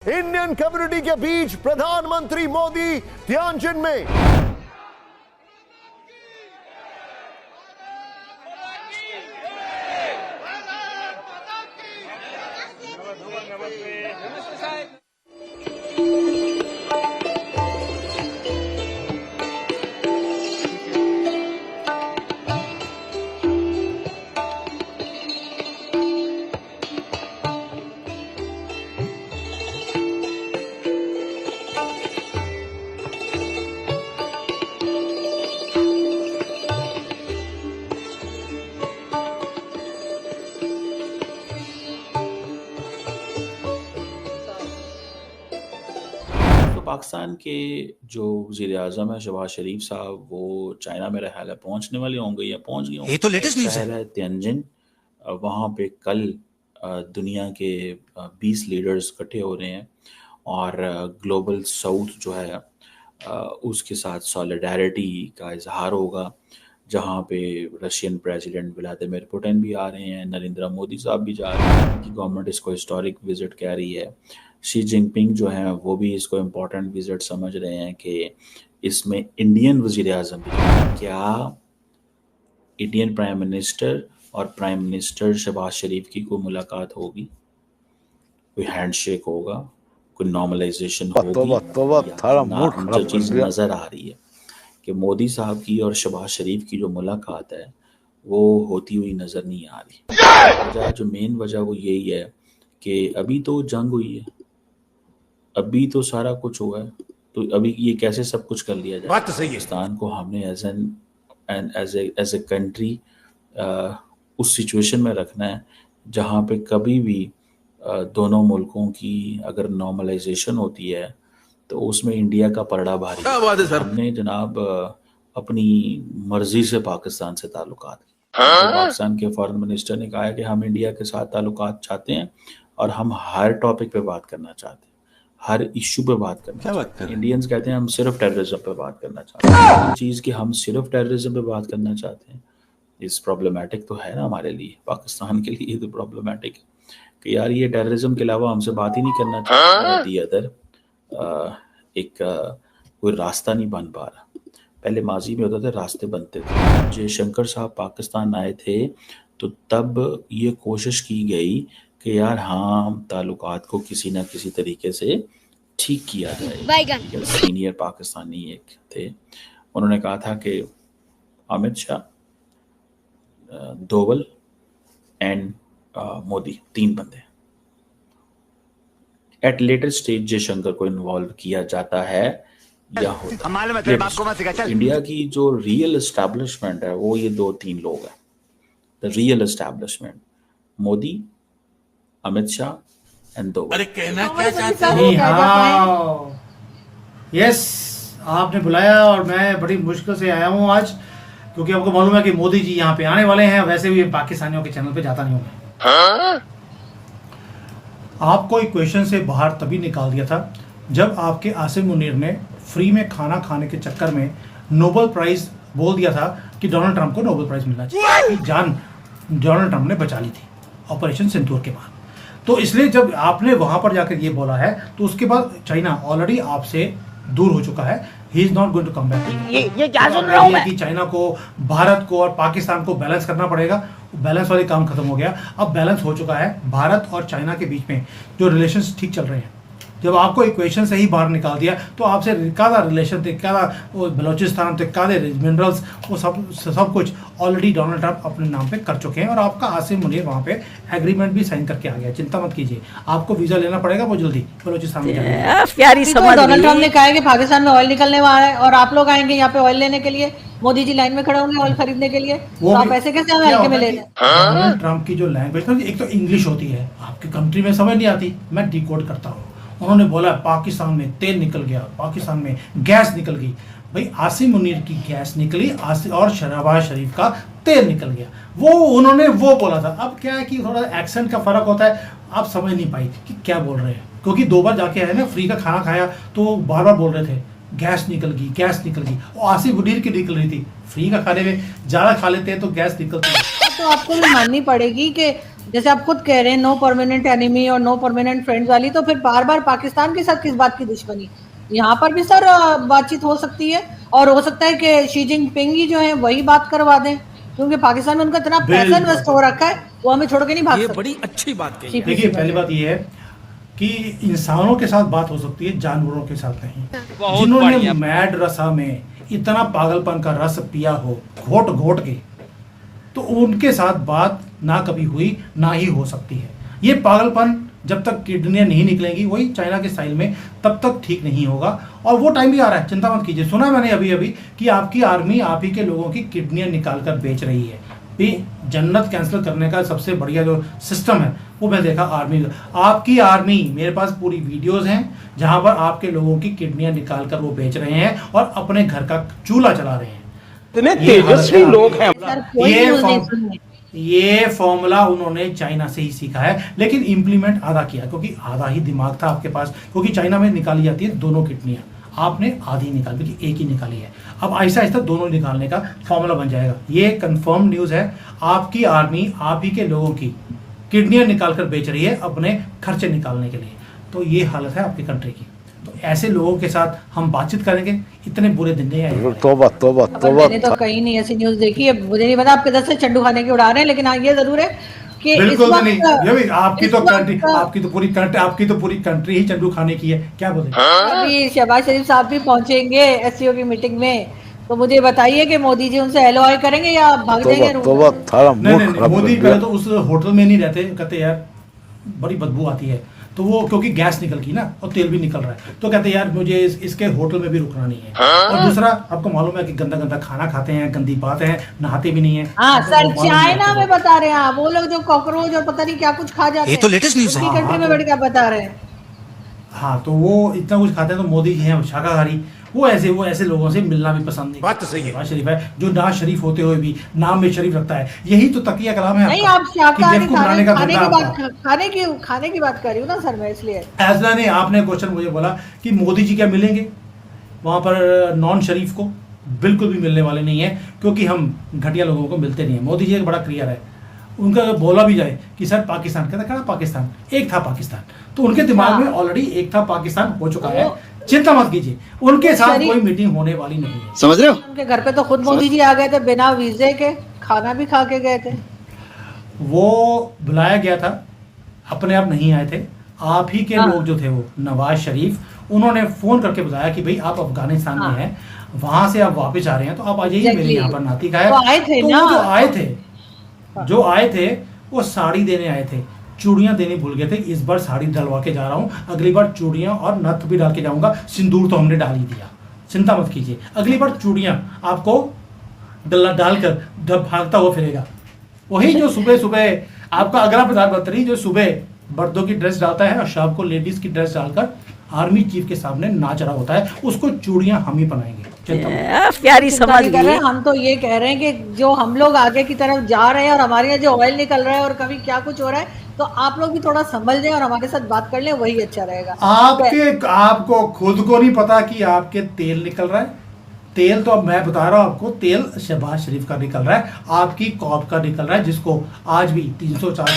Indian community के बीच प्रधानमंत्री Modi Tianjin में। पाकिस्तान के जो वज़ीर-ए-आज़म है शहबाज शरीफ साहब, वो चाइना मेरा ख्याल है पहुंचने वाले होंगे या पहुंच गए होंगे। ये तो लेटेस्ट न्यूज़ शहर है तियानजिन। वहाँ पे कल दुनिया के 20 लीडर्स इकट्ठे हो रहे हैं और ग्लोबल साउथ जो है उसके साथ सॉलिडारिटी का इजहार होगा, जहाँ पे रशियन प्रेसिडेंट व्लादिमीर पुतिन भी आ रहे हैं, नरेंद्र मोदी साहब भी जा रहे हैं कि गवर्नमेंट इसको हिस्टोरिक विजिट कह रही है। शी जिनपिंग जो हैं वो भी इसको इम्पोर्टेंट विजिट समझ रहे हैं कि इसमें इंडियन वज़ीर-ए-आज़म भी, क्या इंडियन प्राइम मिनिस्टर और प्राइम मिनिस्टर शहबाज शरीफ की कोई मुलाकात होगी, कोई हैंडशेक होगा, कोई नॉर्मलाइजेशन होगी या ना। जो चीज़ नज़र आ रही है कि मोदी साहब की और शहबाज शरीफ की जो मुलाकात है वो होती हुई नज़र नहीं आ रही। जो मेन वजह वो यही है कि अभी तो जंग हुई है, अभी तो सारा कुछ हुआ है, तो अभी ये कैसे सब कुछ कर लिया जाए। बात तो सही है। पाकिस्तान को हमने एज ए कंट्री उस सिचुएशन में रखना है जहाँ पे कभी भी दोनों मुल्कों की अगर नॉर्मलाइजेशन होती है तो उसमें इंडिया का पलड़ा भारी। क्या बात है सर। हमने जनाब अपनी मर्जी से पाकिस्तान से ताल्लुकात किए। पाकिस्तान के फॉरेन मिनिस्टर ने कहा है कि हम इंडिया के साथ ताल्लुकात चाहते हैं और हम हर टॉपिक पे बात करना चाहते हैं, हर इश्यू पे बात करना चाहते हैं। इंडियंस कहते हैं हम सिर्फ टेररिज्म पे बात करना चाहते हैं। ये चीज़ कि हम सिर्फ टेररिज्म पे बात करना चाहते हैं, इस प्रॉब्लमेटिक तो है ना हमारे लिए, पाकिस्तान के लिए तो प्रॉब्लमेटिक है कि यार ये टेररिज्म के अलावा हमसे बात ही नहीं करना चाहते। दी अदर कोई रास्ता नहीं बन पा रहा। पहले माजी में होता था रास्ते बनते थे। जयशंकर साहब पाकिस्तान आए थे तो तब ये कोशिश की गई कि यार हाँ हम ताल्लुकात को किसी ना किसी तरीके से ठीक किया जाए। सीनियर पाकिस्तानी एक थे, उन्होंने कहा था कि अमित शाह, दोवल एंड मोदी, 3 बंदे। एट लेटर स्टेज जयशंकर को इन्वॉल्व किया जाता है या होता है। इंडिया की जो रियल एस्टैब्लिशमेंट है वो ये 2-3 लोग हैं। The real establishment, Modi, Amit Shah and Doval. अरे कहना क्या चाहते हो? यस, आपने बुलाया और मैं बड़ी मुश्किल से आया हूँ आज, क्योंकि आपको मालूम है कि मोदी जी यहाँ पे आने वाले हैं। वैसे भी पाकिस्तानियों के चैनल पे जाता नहीं हूँ मैं। आपको एक क्वेश्चन से बाहर तभी निकाल दिया था जब आपके आसिम मुनीर ने फ्री में खाना खाने के चक्कर में नोबेल प्राइज बोल दिया था कि डोनाल्ड ट्रंप को नोबेल प्राइज मिलना चाहिए। जान डोनाल्ड ट्रंप ने बचा ली थी ऑपरेशन सिंदूर के बाद। तो इसलिए जब आपने वहां पर जाकर ये बोला है तो उसके बाद चाइना ऑलरेडी आपसे दूर हो चुका है। He is not going to come back. ये क्या सुन रहा हूं मैं कि चाइना को, भारत को और पाकिस्तान को बैलेंस करना पड़ेगा। बैलेंस वाली काम खत्म हो गया, अब बैलेंस हो चुका है। भारत और चाइना के बीच में जो रिलेशंस ठीक चल रहे हैं, जब आपको इक्वेशन से ही बाहर निकाल दिया तो आपसे कादा रिलेशन थे, कादा वो बलोचिस्तान थे, कादे मिनरल्स, वो सब कुछ ऑलरेडी डोनाल्ड ट्रंप अपने नाम पे कर चुके हैं और आपका आसिम मुनीर वहाँ पे एग्रीमेंट भी साइन करके आ गया। चिंता मत कीजिए, आपको वीजा लेना पड़ेगा वो जल्दी बलोचिस्तान में जाने। प्यारी समझ। डोनाल्ड ट्रंप ने कहा है कि पाकिस्तान में ऑयल निकलने वाला है और आप लोग आएंगे यहाँ पे ऑयल लेने के लिए। मोदी जी लाइन में खड़े होंगे ऑयल खरीदने के लिए, तो आप ऐसे कैसे हल्के में ले लें? डोनाल्ड ट्रंप की जो लैंग्वेज ना, एक तो इंग्लिश होती है, आपकी कंट्री में समझ नहीं आती, मैं डिकोड करता हूँ। उन्होंने बोला पाकिस्तान में तेल निकल गया, पाकिस्तान में गैस निकल गई। भाई आसिम मुनीर की गैस निकली और शहबाज शरीफ का तेल निकल गया, वो उन्होंने वो बोला था। अब क्या है कि थोड़ा एक्सेंट का फर्क होता है, आप समझ नहीं पाई कि क्या बोल रहे हैं, क्योंकि 2 बार जाके है ना फ्री का खाना खाया तो बार बार बोल रहे थे गैस निकल गई, गैस निकल गई। और आसिम मुनीर की निकल रही थी, फ्री का खाने में ज़्यादा खा लेते हैं तो गैस निकलती है। तो आपको भी माननी पड़ेगी कि जैसे आप खुद कह रहे हैं नो परमानेंट एनिमी और नो परमानेंट फ्रेंड्स वाली, तो फिर बार बार पाकिस्तान के साथ किस बात की दुश्मनी? यहाँ पर भी सर बातचीत हो सकती है, और हो सकता है कि शी जिनपिंग ही जो है वही बात करवा दें, क्योंकि पाकिस्तान में उनका इतना पैसा इन्वेस्ट हो रखा है, वो हमें छोड़ के नहीं भाग सकते। बड़ी अच्छी बात कही। देखिए पहली बात ये है कि इंसानों के साथ बात हो सकती है, जानवरों के साथ नहीं। जिन्होंने मैड रसा में इतना पागलपन का रस पिया हो घोट घोट के, तो उनके साथ बात ना कभी हुई ना ही हो सकती है। ये पागलपन जब तक किडनियां नहीं निकलेंगी, वही चाइना के स्टाइल में, तब तक ठीक नहीं होगा। और वो टाइम भी आ रहा है, चिंता मत कीजिए। सुना मैंने अभी अभी कि आपकी आर्मी आप ही के लोगों की किडनियां निकाल कर बेच रही है। भी जन्नत कैंसिल करने का सबसे बढ़िया जो सिस्टम है वो मैं देखा आर्मी। आपकी आर्मी, मेरे पास पूरी वीडियोस हैं जहां पर आपके लोगों की किडनियां निकाल कर वो बेच रहे हैं और अपने घर का चूल्हा चला रहे हैं। इतने तेजस्वी लोग हैं। ये फॉर्मूला उन्होंने चाइना से ही सीखा है, लेकिन इंप्लीमेंट आधा किया, क्योंकि आधा ही दिमाग था आपके पास। क्योंकि चाइना में निकाली जाती है दोनों किडनियां, आपने आधी निकाली, क्योंकि एक ही निकाली है। अब ऐसा ऐसा दोनों निकालने का फॉर्मूला बन जाएगा। ये कंफर्म न्यूज़ है। आपकी आर्मी आप ही के लोगों की किडनियां निकाल कर बेच रही है अपने खर्चे निकालने के लिए। तो ये हालत है आपकी कंट्री की। तो ऐसे लोगों के साथ हम बातचीत करेंगे, इतने बुरे दिन नहीं आएंगे। मैंने तो कहीं नहीं ऐसी न्यूज़ देखी है, मुझे नहीं पता आपके 10 से चंडू खाने की उड़ा रहे हैं, लेकिन हाँ ये जरूर है कि बिल्कुल नहीं, ये भी आपकी तो पूरी कंट्री ही चंडू खाने की है। क्या बोले? अभी शहबाज शरीफ साहब भी पहुंचेंगे एससीओ की मीटिंग में, तो मुझे बताइए कि मोदी जी उनसे एलओआई करेंगे या भाग जाएंगे? नहीं, मोदी पहले तो उस होटल में नहीं रहते, कहते यार बड़ी बदबू आती है, तो वो क्योंकि गैस निकल गई ना और तेल भी निकल रहा है, तो कहते यार मुझे इसके होटल में भी रुकना नहीं है। और दूसरा आपको मालूम है कि गंदा गंदा खाना खाते हैं, गंदी बात है, नहाते भी नहीं है। हाँ सर, चाइना में बता रहे हैं वो लोग जो कॉकरोच और पता नहीं क्या कुछ खा जाते हैं, ये तो लेटेस्ट न्यूज़ है। कंट्री में बैठ के बता रहे हैं। हाँ, तो वो इतना कुछ खाते हैं, तो मोदी जी हैं शाकाहारी, वो ऐसे लोगों से मिलना भी पसंद नहीं। बात तो सही है। नवाज शरीफ है जो ना शरीफ होते हुए भी नाम में शरीफ रखता है। यही तो तकिया कलाम है। नहीं, आप शाकाहारी खाने की बात कर रही हूँ ना सर, मैं इसलिए ऐसा नहीं। आपने क्वेश्चन मुझे बोला कि मोदी जी क्या मिलेंगे वहाँ पर नॉन शरीफ को? बिल्कुल भी मिलने वाले नहीं है, क्योंकि हम घटिया लोगों को मिलते नहीं है। मोदी जी एक बड़ा क्लियर है, उनका बोला भी जाए कि सर पाकिस्तान, कहता कहा पाकिस्तान, एक था पाकिस्तान, तो उनके दिमाग में ऑलरेडी एक था पाकिस्तान हो चुका है। चिंता मत कीजिए, उनके साथ कोई मीटिंग होने वाली नहीं है। समझ रहे हो? उनके घर पे तो खुद मोदी जी आ गए थे बिना वीजे के, खाना भी खा के गए थे। वो बुलाया गया था, अपने आप नहीं आए थे। आप ही के लोग जो थे, वो नवाज शरीफ, उन्होंने फोन करके बताया कि भाई आप अफगानिस्तान में हैं, वहां से आप वापस आ रहे हैं, तो आप आ जाइए मेरे यहाँ पर नाती का है। तो आए थे ना, जो आए थे वो साड़ी देने आए थे, चूड़ियां देनी भूल गए थे। इस बार साड़ी डलवा के जा रहा हूँ, अगली बार चूड़ियां और नथ भी डाल के जाऊंगा। सिंदूर तो हमने डाल ही दिया, चिंता मत कीजिए। अगली बार चूड़ियां आपको डालकर भागता हुआ फिरेगा। वही जो सुबह सुबह आपका अगला प्रधानमंत्री जो सुबह मर्दों की ड्रेस डालता है और शाम को लेडीज की ड्रेस डालकर आर्मी चीफ के सामने नाच रहा होता है, उसको चूड़ियां हम ही पहनाएंगे। प्यारी समझ गए। हम तो ये कह रहे हैं कि जो हम लोग आगे की तरफ जा रहे हैं और हमारे यहाँ जो ऑयल निकल रहा है और कभी क्या कुछ हो रहा है, तो आप लोग भी थोड़ा संभल जाएं और हमारे साथ बात कर लें, वही अच्छा रहेगा। आपको खुद को नहीं पता कि आपके तेल निकल रहा है? तेल तो अब मैं बता रहा हूँ आपको, तेल शहबाज शरीफ का निकल रहा है, आपकी कॉप का निकल रहा है, जिसको आज भी 300-400